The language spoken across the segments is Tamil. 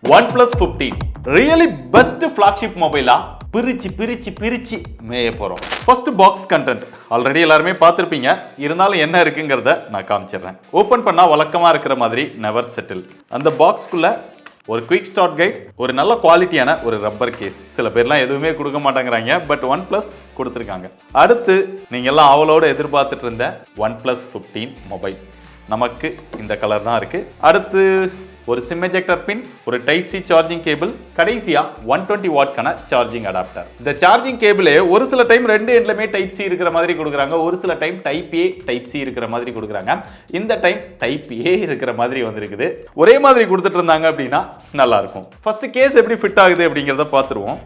OnePlus 15 really best flagship mobile பிரிச்சு மேய போறோம். ஃபர்ஸ்ட் பாக்ஸ் கண்டென்ட் ஆல்ரெடி எல்லாரும் பார்த்திருப்பீங்க. இருந்தாலும் என்ன இருக்குங்கிறத நான் காமிச்சிடுறேன். ஓபன் பண்ணா வழக்கமா இருக்கிற மாதிரி நெவர் செட்டில். அந்த பாக்ஸ்க்குள்ள ஒரு குயிக் ஸ்டார்ட் கைட், ஒரு நல்ல குவாலிட்டியான ஒரு ரப்பர் கேஸ். சில பேர்லாம் எதுவுமே கொடுக்க மாட்டேங்கிறாங்க, பட் OnePlus கொடுத்துருக்காங்க. அடுத்து நீங்க எல்லாம் அவளோட எதிர்பார்த்துட்டு இருந்த OnePlus 15 மொபைல் நமக்கு இந்த கலர் தான் இருக்கு. அடுத்து ஒரு சிம் எஜெக்டர் பின், ஒரு டைப் சி சார்ஜிங் கேபிள், கடைசியா 120 வாட்க்கான சார்ஜிங் அடாப்டர். இந்த சார்ஜிங் கேபிளே ஒரு சில டைம் ரெண்டு எண்ட்லயுமே டைப் சி இருக்கிற மாதிரி கொடுக்குறாங்க, ஒரு சில time type A type C இருக்கிற மாதிரி கொடுக்குறாங்க. இந்த டைம் டைப் ஏ இருக்கிற மாதிரி வந்திருக்குது. ஒரே மாதிரி கொடுத்துட்டு இருந்தாங்க அப்படின்னா நல்லா இருக்கும். ஃபர்ஸ்ட் கேஸ் எப்படி ஃபிட் ஆகுது அப்படிங்கிறத பார்த்துருவோம்.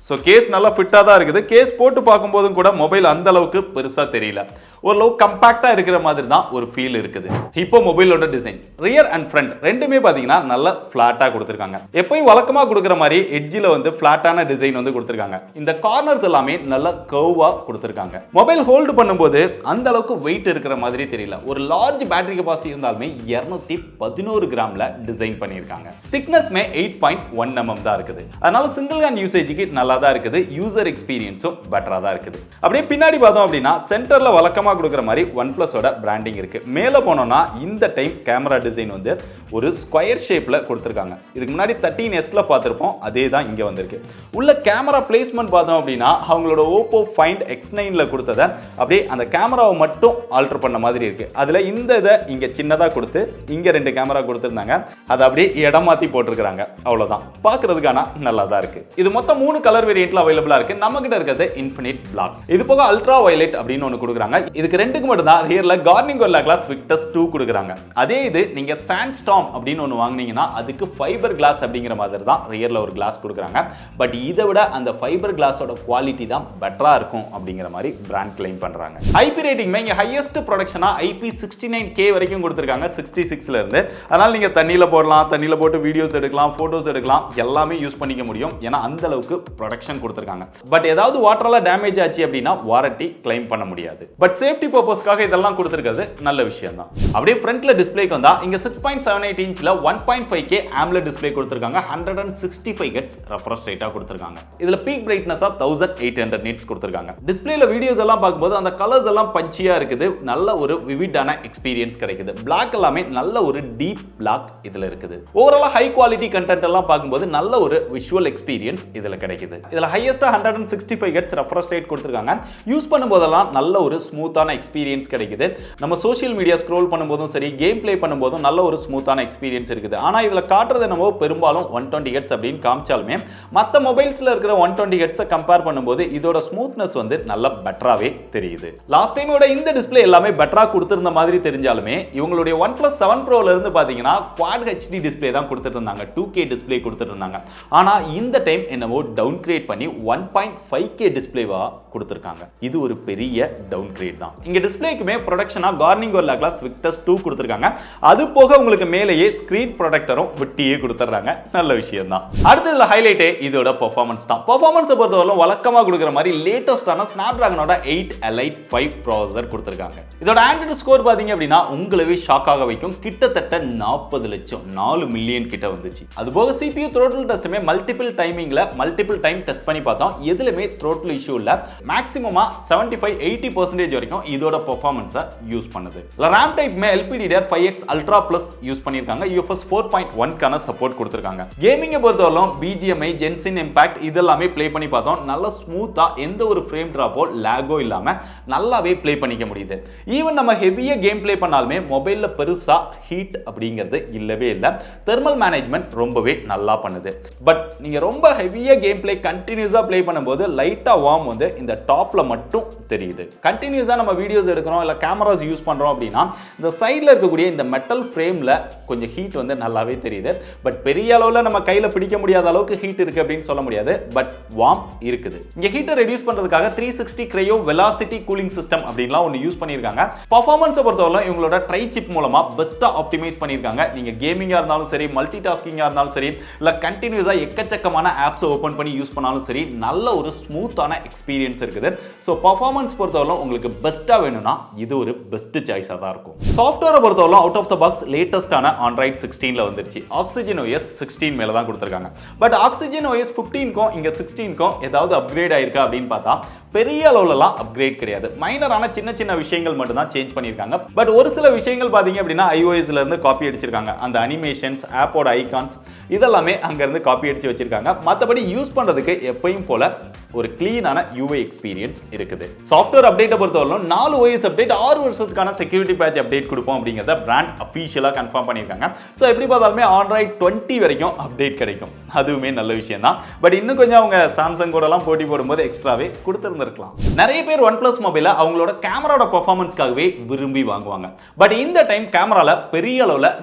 ஸோ கேஸ் நல்லா ஃபிட்டாக தான் இருக்குது. கேஸ் போட்டு பார்க்கும்போதும் கூட மொபைல் அந்த அளவுக்கு பெருசாக தெரியல, ஓரளவு கம்பேக்டாக இருக்கிற மாதிரி தான் ஒரு ஃபீல் இருக்குது. இப்போ மொபைலோட டிசைன் ரியர் அண்ட் ஃப்ரண்ட் ரெண்டுமே பார்த்தீங்கன்னா நல்ல ஃப்ளாட்டாக கொடுத்துருக்காங்க. எப்பயும் வழக்கமாக கொடுக்குற மாதிரி எட்ஜில் வந்து ஃப்ளாட்டான டிசைன் வந்து கொடுத்துருக்காங்க. இந்த கார்னர்ஸ் எல்லாமே நல்ல கர்வாக கொடுத்துருக்காங்க. மொபைல் ஹோல்டு பண்ணும்போது அந்த அளவுக்கு வெயிட் இருக்கிற மாதிரி தெரியல. ஒரு லார்ஜ் பேட்டரி கெபாசிட்டி இருந்தாலுமே 211 கிராமில் டிசைன் பண்ணியிருக்காங்க. திக்னஸ்மே 8.1 mm தான் இருக்குது. அதனால சிங்கிள் ஹேண்ட் யூசேஜுக்கு நல்லா தான் இருக்குது. யூசர் எக்ஸ்பீரியன்ஸும் பெட்டரா தான் இருக்குது. அப்படியே பின்னாடி பார்த்தோம் அப்படின்னா சென்டர்ல வழக்கமா கொடுக்கிற மாதிரி OnePlusோட பிராண்டிங் இருக்கு. மேல போனோம்னா இந்த டைம் கேமரா டிசைன் வந்து ஒரு ஸ்கொயர் ஷேப்ல கொடுத்திருக்காங்க. இதுக்கு முன்னாடி 13sல பார்த்திருப்போம், அதே தான் இங்க வந்திருக்கு. உள்ள கேமரா பிளேஸ்மென்ட் பார்த்தோம் அப்படின்னா அவங்களோட Oppo Find X9ல கொடுத்தத அப்படியே அந்த கேமராவை மட்டும் ஆல்டர் பண்ண மாதிரி இருக்கு. அதுல இந்த இதை இங்க சின்னதா கொடுத்து இங்க ரெண்டு கேமரா கொடுத்திருந்தாங்க, அதை அப்படியே இடம் மாத்தி போட்டிருக்காங்க. அவ்வளவுதான், பார்க்கிறதுக்கான நல்லா தான் இருக்கு. இது மொத்தம் 3 கலர் வேரியன்ட்ல அவைலபிளா இருக்கு. நம்ம கிட்ட இருக்கிறது இன்ஃபினிட் பிளாக், இது போக அல்ட்ரா வயலட் அப்படின்னு ஒன்னு கொடுக்குறாங்க. இதுக்கு ரெண்டுக்கு மட்டும் தான் ரியர்ல கார்னிங் கோரில்லா கிளாஸ் விக்டஸ் 2 கொடுக்குறாங்க. அதே இது நீங்க சாண்ட்ஸ்டார்ம் அப்படின்னு ஒன்னு வாங்குனீங்கன்னா அதுக்கு ஃபைபர் கிளாஸ் அப்படிங்கிற மாதிரி தான் ரியர்ல ஒரு கிளாஸ் கொடுக்குறாங்க. பட் இதை விட அந்த ஃபைபர் கிளாஸோட குவாலிட்டி தான் பெட்டரா இருக்கும் அப்படிங்கிற மாதிரி பிராண்ட் கிளைம் பண்றாங்க. ஐபி ரேட்டிங்மே இங்க ஹையஸ்ட் ப்ரொடக்ஷனா IP69K வரைக்கும் கொடுத்திருக்காங்க 66ல இருந்து. அதனால நீங்க தண்ணியில போடலாம், தண்ணியில போட்டு வீடியோஸ் எடுக்கலாம், போட்டோஸ் எடுக்கலாம், எல்லாமே யூஸ் பண்ணிக்க முடியும். ஏன்னா அந்த அளவுக்கு ப்ரொடக்ஷன் கொடுத்திருக்காங்க. பட் ஏதாவது வாட்டரால டேமேஜ் ஆச்சு அப்படின்னா வாரண்டி கிளைம் பண்ண முடியாது. பட் சேஃப்டி பர்பஸ்க்காக இதெல்லாம் கொடுத்திருக்கிறது நல்ல விஷயம் தான். அப்படியே ஃப்ரண்ட்ல டிஸ்ப்ளேக்கு வந்தா இங்க 6.78 இன்ச்ல 1.5K AMOLED டிஸ்ப்ளே கொடுத்திருக்காங்க. 165 Hz ரெஃப்ரெஷ் ரேட்டா கொடுத்திருக்காங்க. இதுல பீக் பிரைட்னஸா 1800 nits கொடுத்திருக்காங்க. டிஸ்ப்ளேல வீடியோஸ் எல்லாம் பார்க்கும்போது அந்த கலர்ஸ் எல்லாம் பஞ்சியா இருக்குது. நல்ல ஒரு விவிடான எக்ஸ்பீரியன்ஸ் கிடைக்குது. Black எல்லாமே நல்ல ஒரு டீப் Black இதுல இருக்குது. ஓவராலா ஹை குவாலிட்டி கண்டென்ட் எல்லாம் பார்க்கும்போது நல்ல ஒரு விஷுவல் எக்ஸ்பீரியன்ஸ் இதுல கிடைக்குது. இதுல ஹையஸ்டா 165 Hz ரெஃப்ரெஷ் ரேட் கொடுத்திருக்காங்க. யூஸ் பண்ணும்போதெல்லாம் நல்ல ஒரு ஸ்மூத்தான எக்ஸ்பீரியன்ஸ் கிடைக்குது. நம்ம சோஷியல் மீடியா ஸ்க்ரோல் பண்ணும்போதும் சரி, கேம் பிளே பண்ணும்போதும் நல்ல ஒரு ஸ்மூத்தான எக்ஸ்பீரியன்ஸ் இருக்குது. ஆனா இதுல காட்டுறது நம்ம பெரும்பாலும் 120 Hz அப்படின்னு காமிச்சாலுமே மத்த மொபைல்ஸ்ல இருக்கிற 120 Hz கம்பேர் பண்ணும்போது இதோட ஸ்மூத்னஸ் வந்து நல்ல பெட்டராவே தெரியுது. லாஸ்ட் டைமோட இந்த டிஸ்ப்ளே எல்லாமே பெட்டரா கொடுத்திருந்த மாதிரி தெரிஞ்சாலுமே இவங்களுடைய OnePlus 7 Proல இருந்து பாத்தீங்கன்னா Quad HD டிஸ்ப்ளே தான் கொடுத்துட்டு இருந்தாங்க, 2K டிஸ்ப்ளே கொடுத்துட்டு இருந்தாங்க. ஆனா இந்த டைம் என்னவோ டவுன் கிரேட் பண்ணி 1.5K டிஸ்ப்ளேவா கொடுத்திருக்காங்க. இது ஒரு பெரிய டவுன் கிரேட் தான். இங்க டிஸ்ப்ளேக்குமே ப்ரொடக்ஷனா கார்னிங் கோரில்லா கிளாஸ் விக்டஸ் 2 கொடுத்திருக்காங்க. அது போக உங்களுக்கு மேலேயே ஸ்கிரீன் ப்ரொடெக்டரும் விட்டியே கொடுத்துறாங்க. நல்ல விஷயம் தான். அடுத்ததுல ஹைலைட்டே இதோட பெர்ஃபார்மன்ஸ் தான். பெர்ஃபார்மன்ஸ் பொறுத்தவரை வழக்கமா கொடுக்குற மாதிரி லேட்டஸ்டான Snapdragonோட 8 Elite 5 ப்ராசஸர் கொடுத்திருக்காங்க. இதோட ஆண்ட்ராய்டு ஸ்கோர் பாத்தீங்க அப்படின்னா உங்களவே ஷாக் ஆக வைக்கும். கிட்டத்தட்ட 40 லட்சம் 4 மில்லியன் கிட்ட வந்துச்சு. அது போக CPU throttle டெஸ்ட்மே மல்டிபிள் டைமிங்ல மல்டிபிள் டைம் டெஸ்ட் பண்ணி பார்த்தோம். எதுலயுமே throttle இஷ்யூ இல்ல. மேக்ஸிமமா 75-80% வரைக்கும் இதோட பெர்ஃபார்மன்ஸை யூஸ் பண்ணுது. RAM டைப்மே LPDDR5X Ultra Plus use பண்ணிருக்காங்க. UFS 4.1க்கான சப்போர்ட் கொடுத்திருக்காங்க. கேமிங்கை பொறுத்தவரைக்கும் BGMI, Genshin Impact இதெல்லாமே ப்ளே பண்ணி பார்த்தோம். நல்ல ஸ்மூத்தா எந்த ஒரு ஃப்ரேம் டிராப்போ லாகோ இல்லாம நல்லாவே ப்ளே பண்ணிக்க முடியுது. ஈவன் நம்ம ஹெவியா கேம் ப்ளே பண்ணாலுமே மொபைல்ல பெருசா ஹீட் அப்படிங்கிறது இல்லவே இல்லை. தெர்மல் மேனேஜ்மெண்ட் ரொம்பவே நல்லா பண்ணுது. பட் நீங்க ரொம்ப ஹெவியா கேம் ப்ளே கண்டினியூஸா ப்ளே பண்ணும்போது லைட்டா வார்ம் வந்து இந்த டாப்ல மட்டும் தெரியுது. கண்டினியூஸா நம்ம வீடியோஸ் எடுக்கிறோம் இல்ல கேமராஸ் யூஸ் பண்றோம் அப்படின்னா இந்த சைடுல இருக்கக்கூடிய இந்த மெட்டல் ஃப்ரேம்ல கொஞ்சம் ஹீட் வந்து நல்லாவே தெரியுது. பட் பெரிய அளவுல நம்ம கையில பிடிக்க முடியாத அளவுக்கு ஹீட் இருக்கு அப்படின்னு சொல்ல முடியாது. பட் வார்ம் இருக்குது. இங்க ஹீட்டை ரெடியூஸ் பண்றதுக்காக 360 Cryo Velocity கூலிங் சிஸ்டம் அப்படின்லாம் ஒன்னு யூஸ் பண்ணிருக்காங்க. பெர்ஃபார்மன்ஸ் பொறுத்தவரை இவங்களோட ட்ரை சிப் மூலமா பெஸ்டா ஆப்டிமைஸ் பண்ணிருக்காங்க. நீங்க கேமிங்கா இருந்தாலும் சரி, மல்டி டாஸ்கிங்கா இருந்தாலும் சரி, இல்ல கண்டினியூஸா எக்கச்சக்கமான ஆப்ஸ் ஓபன் பண்ணி யூஸ் பண்ணாலும் சரி, நல்ல ஒரு ஸ்மூத்தான எக்ஸ்பீரியன்ஸ் இருக்குது. சோ பெர்ஃபார்மன்ஸ் பொறுத்தவரை உங்களுக்கு பெஸ்ட்டாக வேணும்னா இது ஒரு பெஸ்ட் சாய்ஸாக தான் இருக்கும். சாஃப்ட்வேரை பொறுத்தவரை அவுட் ஆஃப் த பாக்ஸ் லேட்டஸ்டான ஆண்ட்ராய்ட் 16ல வந்துருச்சு. ஆக்சிஜன் OS 16 மேலே தான் கொடுத்துருக்காங்க. பட் ஆக்சிஜன் OS 15க்கும் இங்கே 16க்கும் ஏதாவது அப்கிரேட் ஆயிருக்கா அப்படின்னு பார்த்தா பெரிய அளவுலலாம் அப்கிரேட் கிடையாது. மைனரான சின்ன சின்ன விஷயங்கள் மட்டும் தான் சேஞ்ச் பண்ணியிருக்காங்க. பட் ஒரு சில விஷயங்கள் பார்த்தீங்க அப்படின்னா iOSல இருந்து காப்பி அடிச்சிருக்காங்க. அந்த அனிமேஷன்ஸ், ஆப்போட ஐகான்ஸ் இதெல்லாமே அங்கேருந்து காப்பி அடிச்சு வச்சிருக்காங்க. மற்றபடி யூஸ் பண்ணுறதுக்கு எப்பயும் போல ஒரு கிளீனான UI எக்ஸ்பீரியன்ஸ் இருக்குது. சாஃப்ட்வேர் அப்டேட்டை பொறுத்தவரைக்கும் 4 OS அப்டேட் 6 வருஷத்துக்கான செக்யூரிட்டி பேட்ச் அப்டேட் கொடுப்போம் அப்படிங்கிறத பிராண்ட் அஃபீஷியலாக கன்ஃபார்ம் பண்ணியிருக்காங்க. ஸோ எப்படி பார்த்தாலுமே ஆண்ட்ராய்ட் 20 வரைக்கும் அப்டேட் கிடைக்கும். அதுவுமே நல்ல விஷயம் தான். பட் இன்னும் கொஞ்சம் அவங்க சாம்சங் கூடலாம் போட்டி போடும்போது எக்ஸ்ட்ராவே கொடுத்துருந்துருக்கலாம். நிறைய பேர் OnePlus மொபைலை அவங்களோட கேமராவோட பர்ஃபார்மன்ஸ்க்காகவே விரும்பி வாங்குவாங்க. பட் இந்த டைம் கேமரால பெரிய அளவில்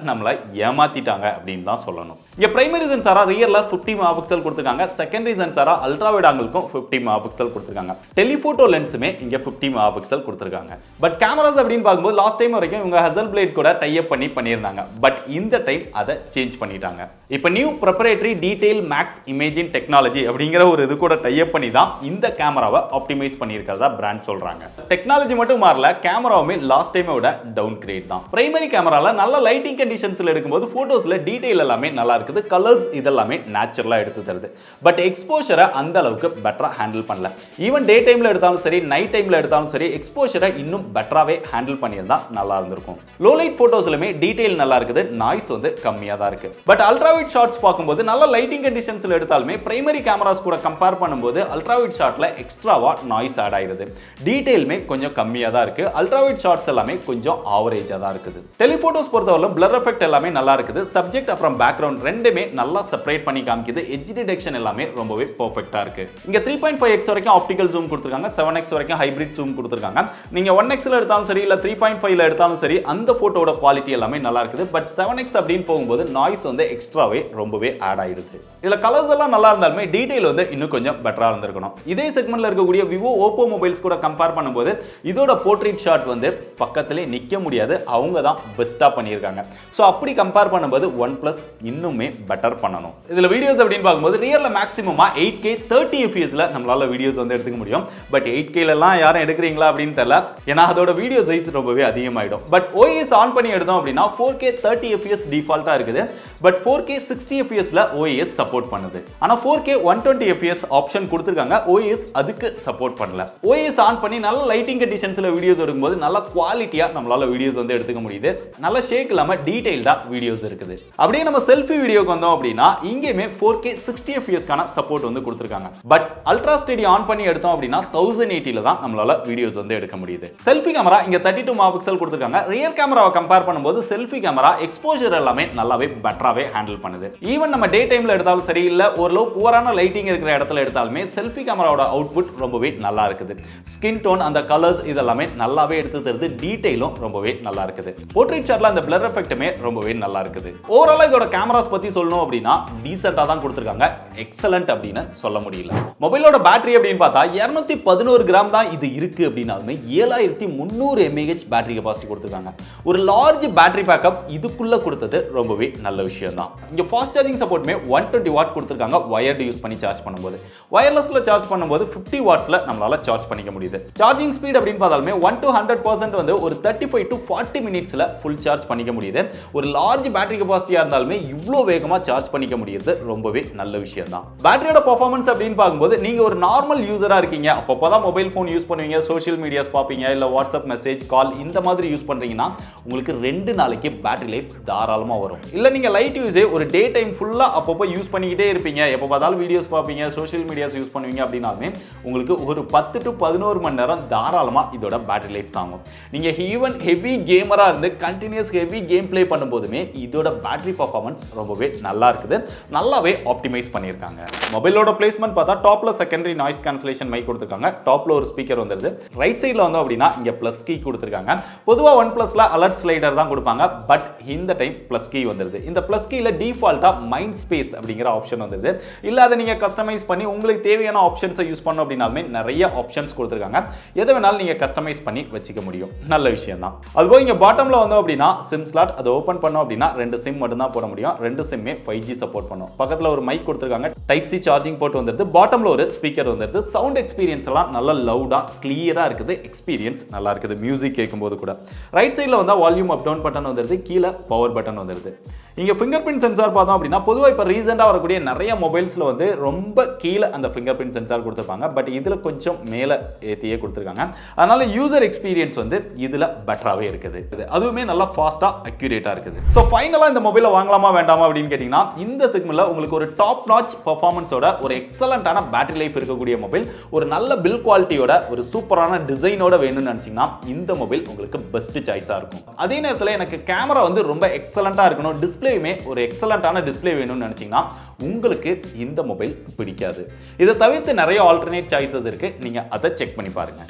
நம்மளை ஏமாத்திட்டாங்க அப்படின்னு தான் சொல்லணும். இங்கே பிரைமரி சென்சாரா ரியர்ல 50 மெகாபிக்சல் கொடுத்துருக்காங்க. செகண்டரி சென்சாரா அல்ட்ரா வைட் ஆங்கிளுக்கும் 50 மெகாபிக்சல் கொடுத்துருக்காங்க. டெலிஃபோட்டோ லென்ஸுமே இங்கே 50 மெகாபிக்சல் கொடுத்துருக்காங்க. பட் கேமராஸ் அப்படின்னு பார்க்கும்போது லாஸ்ட் டைம் வரைக்கும் இவங்க ஹசல் பிளேட் கூட டைப் பண்ணியிருந்தாங்க. பட் இந்த டைம் அதை சேஞ்ச் பண்ணிட்டாங்க. இப்போ new proprietary detail max imaging technology அப்படிங்கிற ஒரு இது கூட டைப் பண்ணி தான் இந்த கேமராவை ஆப்டிமைஸ் பண்ணியிருக்கிறதா பிராண்ட் சொல்றாங்க. டெக்னாலஜி மட்டும் மாறல, கேமராவுமே லாஸ்ட் டைமை விட டவுன் கிரேட் தான். பிரைமரி கேமரால நல்ல லைட்டிங் கண்டிஷன்ஸ்ல எடுக்கும்போது போட்டோஸ்ல டீடைல் எல்லாமே நல்லா இருக்குது. கலர்ஸ் இதெல்லாமே நேச்சுரலா எடுத்து தருது. பட் எக்ஸ்போஷரை அந்த அளவுக்கு பெட்டரா ஹேண்டில் பண்ணல. ஈவன் டே டைம்ல எடுத்தாலும் சரி, நைட் டைம்ல எடுத்தாலும் சரி, எக்ஸ்போஷரை இன்னும் பெட்டராவே ஹேண்டில் பண்ணியிருந்தா நல்லா இருந்திருக்கும். லோ லைட் போட்டோஸ்லுமே டீடைல் நல்லா இருக்குது, நாய்ஸ் வந்து கம்மியா தான் இருக்கு. பட் அல்ட்ரா வைட் ஷாட்ஸ் பார்க்கும்போது நல்ல லைட்டிங் கண்டிஷன்ஸ்ல எடுத்தாலுமே பிரைமரி கேமராஸ் கூட கம்பேர் பண்ணும்போது அல்ட்ரா வைட் ஷாட்ல எக்ஸ்ட்ராவா நாய்ஸ் ஆட் ஆயிருது. டீடைலுமே கொஞ்சம் கம்மியா தான் இருக்கு. அல்ட்ரா வைட் ஷாட்ஸ் எல்லாமே கொஞ்சம் ஆவரேஜா தான் இருக்குது. டெலிஃபோட்டோஸ் பொறுத்தவரை பிளர் எஃபெக்ட் எல்லாமே நல்லா இருக்குது. சப்ஜெக்ட் அப்புறம் பேக்ரவுண்ட் ரெண்டுமே நல்லா செப்பரேட் பண்ணி காமிக்குது. எட்ஜ் டிடெக்ஷன் எல்லாமே ரொம்பவே பெர்ஃபெக்ட்டா இருக்கு. இங்க 3.5x வரைக்கும் ஆப்டிகல் ஜூம் கொடுத்திருக்காங்க. 7x வரைக்கும் ஹைபிரிட் ஜூம் கொடுத்திருக்காங்க. நீங்க 1xல எடுத்தாலும் சரி இல்ல 3.5ல எடுத்தாலும் சரி அந்த போட்டோட குவாலிட்டி எல்லாமே நல்லா இருக்குது. பட் 7x அப்படின்னு போகும்போது நாய்ஸ் வந்து எக்ஸ்ட்ராவே ரொம்பவே ஆட் ஆயிடுது. இதுல கலர்ஸ் எல்லாம் நல்லா இருந்தாலுமே டீடைல் வந்து இன்னும் கொஞ்சம் பெட்டரா இருந்திருக்கணும். இதே செக்மெண்ட்ல இருக்கக்கூடிய விவோ, ஓப்போ மொபைல்ஸ் கூட கம்பேர் பண்ணும்போது இதோட போர்ட்ரேட் ஷாட் வந்து பக்கத்திலே நிக்க முடியாது. அவங்க தான் பெஸ்டா பண்ணியிருக்காங்க. சோ அப்படி கம்பேர் பண்ணும்போது OnePlus இன்னுமே பெட்டர் பண்ணணும். இதுல வீடியோஸ் அப்படின்னு பார்க்கும்போது ரியல்ல மேக்ஸிமமா 8K 30 fps நம்மளால வீடியோஸ் வந்து எடுத்துக்க முடியும். பட் 8K எல்லாம் யாரும் எடுக்கிறீங்களா அப்படின்னு தெரியல. ஏன்னா அதோட வீடியோ சைஸ் ரொம்பவே அதிகமாயிடும். பட் OIS ஆன் பண்ணி எடுத்தோம் அப்படின்னா 4K 30 fps டிஃபால்ட்டா இருக்குது. பட் 4K 60 fpsல OIS சப்போர்ட் பண்ணுது. ஆனா 4K 120 fps ஆப்ஷன் கொடுத்திருக்காங்க. OIS அதுக்கு சப்போர்ட் பண்ணல. OIS ஆன் பண்ணி நல்ல லைட்டிங் கண்டிஷன்ஸ்ல வீடியோஸ் எடுக்கும்போது நல்ல குவாலிட்டியா நம்மளால வீடியோஸ் வந்து எடுத்துக்க முடியுது. நல்ல ஷேக் இல்லாம டீடைல்டா வீடியோஸ் இருக்குது. அப்படியே நம்ம செல்ஃபி வீடியோக்கு வந்தோம் அப்படின்னா இங்கேயுமே 4K 60 fpsக்கான சப்போர்ட் வந்து கொடுத்திருக்காங்க. பட் அல்ட்ரா ஸ்டடி ஆன் பண்ணி எடுத்தோம் அப்படின்னா 1080ல தான் நம்மளால வீடியோஸ் வந்து எடுக்க முடியுது. செல்ஃபி கேமரா இங்க 32 மெகாபிக்சல் கொடுத்திருக்காங்க. ரியர் கேமராவை கம்பேர் பண்ணும்போது செல்ஃபி கேமரா எக்ஸ்போஷர் எல்லாமே நல்லாவே பெட்டராவே ஹேண்டில் பண்ணுது. ஈவன் நம்ம டே டைம்ல எடுத்தாலும் சரி இல்ல ஓரளவு புவரான லைட்டிங் இருக்கிற இடத்துல எடுத்தாலுமே செல்ஃபி கேமராவோட அவுட்புட் ரொம்பவே நல்லா இருக்குது. ஸ்கின் டோன், அந்த கலர்ஸ் இதெல்லாமே நல்லாவே எடுத்து தருது. டீடைலும் ரொம்பவே நல்லா இருக்குது. போர்ட்ரேட் ஷாட்ல அந்த பிளர் எஃபெக்ட்டுமே ரொம்பவே நல்லா இருக்குது. ஓவராலா இதோட கேமராஸ் பத்தி சொல்லணும் அப்படின்னா டீசென்ட்டா தான் கொடுத்திருக்காங்க. எக்ஸலென்ட் அப்படின்னு சொல்ல முடியல. மொபைலோட பேட்டரி அப்படின்னு பார்த்தா 211 கிராம் தான் இது இருக்கு அப்படின்னாலுமே 7300 mAh பேட்டரி கெபாசிட்டி கொடுத்திருக்காங்க. ஒரு லார்ஜ் பேட்டரி பேக்கப் இதுக்குள்ள கொடுத்தது ரொம்பவே நல்ல விஷயம் தான். இங்க ஃபாஸ்ட் சார்ஜிங் சப்போர்ட்மே 120 வாட் கொடுத்திருக்காங்க. வயர்டு யூஸ் பண்ணி சார்ஜ் பண்ணும்போது, வயர்லெஸ்ல சார்ஜ் பண்ணும்போது 50 வாட்ஸ்ல நம்மளால சார்ஜ் பண்ணிக்க முடியுது. சார்ஜிங் ஸ்பீட் அப்படின்னு பார்த்தாலுமே 1 to 100% வந்து ஒரு 35 to 40 மினிட்ஸ்ல ஃபுல் சார்ஜ் பண்ணிக்க முடியுது. ஒரு லார்ஜ் பேட்டரி கெபாசிட்டியா இருந்தாலுமே இவ்வளோ வேகமா சார்ஜ் பண்ணிக்க முடியுது ரொம்பவே நல்ல விஷயம் தான். பேட்டரியோட பெர்ஃபார்மன்ஸ் அப்படின்னு பார்க்கும்போது நீங்க ஒரு நார்மல் யூசரா இருக்கீங்க, அப்பப்பதான் மொபைல் போன் யூஸ் பண்ணுவீங்க, சோஷியல் மீடியாஸ் பார்ப்பீங்க, இல்ல வாட்ஸ்அப் மெசேஜ் கால் இந்த மாதிரி யூஸ் பண்றீங்கன்னா உங்களுக்கு 2 நாளைக்கு பேட்டரி லைஃப் தாராளமா வரும். இல்ல நீங்க லைட் யூஸே ஒரு டே டைம் ஃபுல்லா அப்பப்போ யூஸ் பண்ணிக்கிட்டே இருப்பீங்க, எப்போ பார்த்தாலும் வீடியோஸ் பார்ப்பீங்க, சோஷியல் மீடியாஸ் யூஸ் பண்ணுவீங்க அப்படின்னாலுமே உங்களுக்கு ஒரு 10 to 11 மணி நேரம் தாராளமா இதோட பேட்டரி லைஃப் தாங்கும். நீங்க ஈவன் ஹெவி கேமரா இருந்து கண்டினியூஸ் ஹெவி கேம் பிளே பண்ணும்போதுமே இதோட பேட்டரி பெர்ஃபார்மன்ஸ் ரொம்பவே நல்லா இருக்குது. நல்லாவே ஆப்டிமைஸ் பண்ணியிருக்காங்க. மொபைலோட பிளேஸ்மெண்ட் பார்த்தா டாப்ல செகண்டரி நாய்ஸ் கேன்சலேஷன் மைக் கொடுத்திருக்காங்க. டாப்ல ஒரு ஸ்பீக்கர் வந்துருது. ரைட் சைடுல வந்தோம் அப்படின்னா இங்க பிளஸ் கீ கொடுத்திருக்காங்க. பொதுவா OnePlusல அலர்ட் ஸ்லைடர் தான் கொடுப்பாங்க. பட் இந்த டைம் பிளஸ் கீ வந்துருது. இந்த பிளஸ் கீல டிஃபால்ட்டா மைண்ட் ஸ்பேஸ் அப்படிங்கிற ஆப்ஷன் வந்துருது. இல்ல அதை நீங்க கஸ்டமைஸ் பண்ணி உங்களுக்கு தேவையான ஆப்ஷன்ஸை யூஸ் பண்ணணும் அப்படின்னாலுமே நிறைய ஆப்ஷன்ஸ் கொடுத்திருக்காங்க. எதை வேணாலும் நீங்க கஸ்டமைஸ் பண்ணி வச்சுக்க முடியும். நல்ல விஷயம் தான். அதுபோக இங்க பாட்டம்ல வந்தோம் அப்படின்னா சிம் ஸ்லாட் அதை ஓபன் பண்ணோம் அப்படின்னா 2 சிம் மட்டும் தான் போட முடியும். 2 சிம்மே 5G சப்போர்ட் பண்ணும். பக்கத்துல ஒரு மைக் கொடுத்திருக்காங்க. டைப் சி சார்ஜிங் போர்ட் வந்துருது. பாட்டம்ல ஒரு ஸ்பீக்கர் வந்துருது. சவுண்ட் எக்ஸ்பீரியன்ஸ் எல்லாம் நல்லா லவுடா கிளியரா இருக்குது. எக்ஸ்பீரியன்ஸ் நல்லா இருக்குது மியூசிக் கேட்கும்போது கூட. ரைட் சைடில் வந்தால் வால்யூம் அப் டவுன் பட்டன் வந்துருது. கீழே பவர் பட்டன் வந்துருது. இங்கே ஃபிங்கர் பிரிண்ட் சென்சார் பார்த்தோம் அப்படின்னா பொதுவாக இப்போ ரீசெண்டாக வரக்கூடிய நிறைய மொபைல்ஸில் வந்து ரொம்ப கீழே அந்த ஃபிங்கர் பிரிண்ட் சென்சார் கொடுத்துருப்பாங்க. பட் இதில் கொஞ்சம் மேலே ஏற்றியே கொடுத்துருக்காங்க. அதனால யூசர் எக்ஸ்பீரியன்ஸ் வந்து இதில் பெட்டராகவே இருக்குது. அதுவுமே நல்லா ஃபாஸ்ட்டாக அக்யூரேட்டாக இருக்குது. ஸோ ஃபைனலாக இந்த மொபைலை வாங்கலாமா வேண்டாமா அப்படின்னு கேட்டிங்கன்னா இந்த செக்மெண்ட்டில் உங்களுக்கு ஒரு டாப் நாச் பர்ஃபார்மன்ஸோட ஒரு எக்ஸலண்டான பேட்டரி லைஃப் இருக்கக்கூடிய மொபைல், ஒரு நல்ல பில் குவாலிட்டியோட ஒரு சூப்பரான டிசைனோட வேணும்னு நினச்சிங்கன்னா இந்த மொபைல் உங்களுக்கு பெஸ்ட் சாய்ஸாக இருக்கும். அதே நேரத்தில் எனக்கு கேமரா வந்து ரொம்ப எக்ஸலண்ட்டாக இருக்கணும், டிஸ்பிளேயுமே ஒரு எக்ஸலண்டான டிஸ்பிளே வேணும்னு நினச்சிங்கன்னா உங்களுக்கு இந்த மொபைல் பிடிக்காது. இதை தவிர்த்து நிறைய ஆல்டர்னேட் சாய்ஸஸ் இருக்கு, நீங்க அதை செக் பண்ணி பாருங்க.